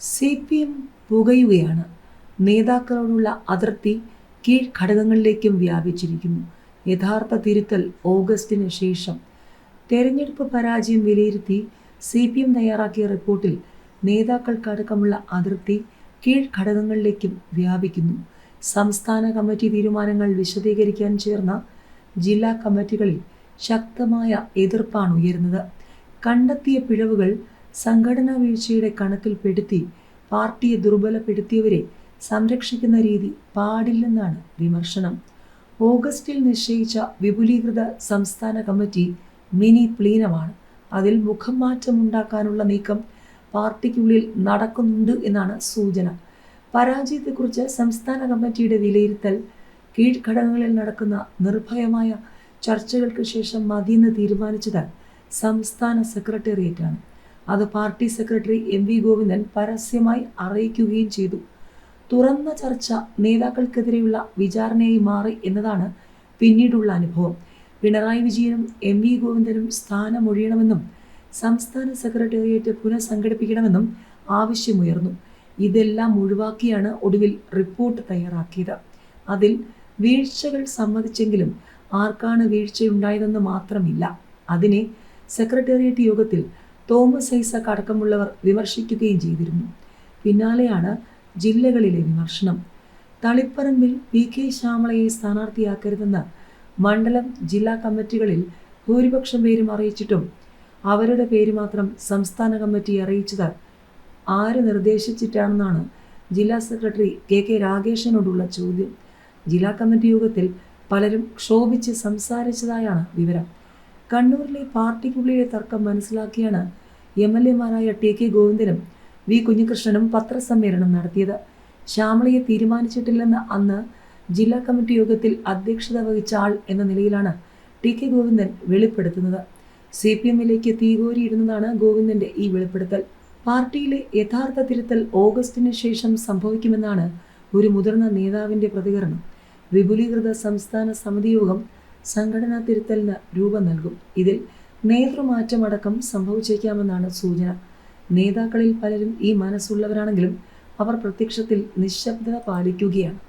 CPM പുകയുകയാണ്. നേതാക്കളോടുള്ള അതിർത്തി കീഴ്ഘടകങ്ങളിലേക്കും വ്യാപിച്ചിരിക്കുന്നു. യഥാർത്ഥ തിരുത്തൽ ഓഗസ്റ്റിന് ശേഷം. തെരഞ്ഞെടുപ്പ് പരാജയം വിലയിരുത്തി CPM തയ്യാറാക്കിയ റിപ്പോർട്ടിൽ നേതാക്കൾക്കടക്കമുള്ള അതിർത്തി കീഴ്ഘടകങ്ങളിലേക്കും വ്യാപിക്കുന്നു. സംസ്ഥാന കമ്മിറ്റി തീരുമാനങ്ങൾ വിശദീകരിക്കാൻ ചേർന്ന ജില്ലാ കമ്മിറ്റികളിൽ ശക്തമായ എതിർപ്പാണ് ഉയർന്നത്. കണ്ടെത്തിയ പിഴവുകൾ സംഘടനാ വീഴ്ചയുടെ കണക്കിൽപ്പെടുത്തി പാർട്ടിയെ ദുർബലപ്പെടുത്തിയവരെ സംരക്ഷിക്കുന്ന രീതി പാടില്ലെന്നാണ് വിമർശനം. ഓഗസ്റ്റിൽ നിശ്ചയിച്ച വിപുലീകൃത സംസ്ഥാന കമ്മിറ്റി മിനി പ്ലീനമാണ്. അതിൽ മുഖം മാറ്റമുണ്ടാക്കാനുള്ള നീക്കം പാർട്ടിക്കുള്ളിൽ നടക്കുന്നുണ്ട് എന്നാണ് സൂചന. പരാജയത്തെക്കുറിച്ച് സംസ്ഥാന കമ്മിറ്റിയുടെ വിലയിരുത്തൽ കീഴ്ഘടകങ്ങളിൽ നടക്കുന്ന നിർഭയമായ ചർച്ചകൾക്ക് ശേഷം മതിയെന്ന് തീരുമാനിച്ചത് സംസ്ഥാന സെക്രട്ടേറിയറ്റാണ്. അത് പാർട്ടി സെക്രട്ടറി MV ഗോവിന്ദൻ പരസ്യമായി അറിയിക്കുകയും ചെയ്തു. തുറന്ന ചർച്ച നേതാക്കൾക്കെതിരെയുള്ള വിചാരണയായി മാറി എന്നതാണ് പിന്നീടുള്ള അനുഭവം. പിണറായി വിജയനും MV ഗോവിന്ദനും സ്ഥാനമൊഴിയണമെന്നും സംസ്ഥാന സെക്രട്ടേറിയറ്റ് പുനഃസംഘടിപ്പിക്കണമെന്നും ആവശ്യമുയർന്നു. ഇതെല്ലാം ഒഴിവാക്കിയാണ് ഒടുവിൽ റിപ്പോർട്ട് തയ്യാറാക്കിയത്. അതിൽ വീഴ്ചകൾ സമ്മതിച്ചെങ്കിലും ആർക്കാണ് വീഴ്ചയുണ്ടായതെന്ന് മാത്രമില്ല, അതിനെ സെക്രട്ടേറിയറ്റ് യോഗത്തിൽ തോമസ് ഐസക് അടക്കമുള്ളവർ വിമർശിക്കുകയും ചെയ്തിരുന്നു. പിന്നാലെയാണ് ജില്ലകളിലെ വിമർശനം. തളിപ്പറമ്പിൽ PK ശ്യാമളയെ സ്ഥാനാർത്ഥിയാക്കരുതെന്ന് മണ്ഡലം ജില്ലാ കമ്മിറ്റികളിൽ ഭൂരിപക്ഷം പേരും അറിയിച്ചിട്ടും അവരുടെ പേര് മാത്രം സംസ്ഥാന കമ്മിറ്റി അറിയിച്ചത് ആര് നിർദ്ദേശിച്ചിട്ടാണെന്നാണ് ജില്ലാ സെക്രട്ടറി KK രാഗേഷിനോടുള്ള ചോദ്യം. ജില്ലാ കമ്മിറ്റി യോഗത്തിൽ പലരും ക്ഷോഭിച്ച് സംസാരിച്ചതായാണ് വിവരം. കണ്ണൂരിലെ പാർട്ടിക്കുള്ളിലെ തർക്കം മനസ്സിലാക്കിയാണ് MLA മാരായ TK ഗോവിന്ദനും V കുഞ്ഞികൃഷ്ണനും പത്രസമ്മേളനം നടത്തിയത്. ശ്യാമളയെ തീരുമാനിച്ചിട്ടില്ലെന്ന് അന്ന് ജില്ലാ കമ്മിറ്റി യോഗത്തിൽ അധ്യക്ഷത വഹിച്ച ആൾ എന്ന നിലയിലാണ് TK ഗോവിന്ദൻ വെളിപ്പെടുത്തുന്നത്. CPMലേക്ക് തീകോരിയിടുന്നതാണ് ഗോവിന്ദന്റെ ഈ വെളിപ്പെടുത്തൽ. പാർട്ടിയിലെ യഥാർത്ഥ തിരുത്തൽ ഓഗസ്റ്റിന് ശേഷം സംഭവിക്കുമെന്നാണ് ഒരു മുതിർന്ന നേതാവിൻ്റെ പ്രതികരണം. വിപുലീകൃത സംസ്ഥാന സമിതി യോഗം സംഘടനാ തിരുത്തലിന് രൂപം നൽകും. ഇതിൽ നേതൃമാറ്റമടക്കം സംഭവിച്ചേക്കാമെന്നാണ് സൂചന. നേതാക്കളിൽ പലരും ഈ മനസ്സുള്ളവരാണെങ്കിലും അവർ പ്രത്യക്ഷത്തിൽ നിശബ്ദത പാലിക്കുകയാണ്.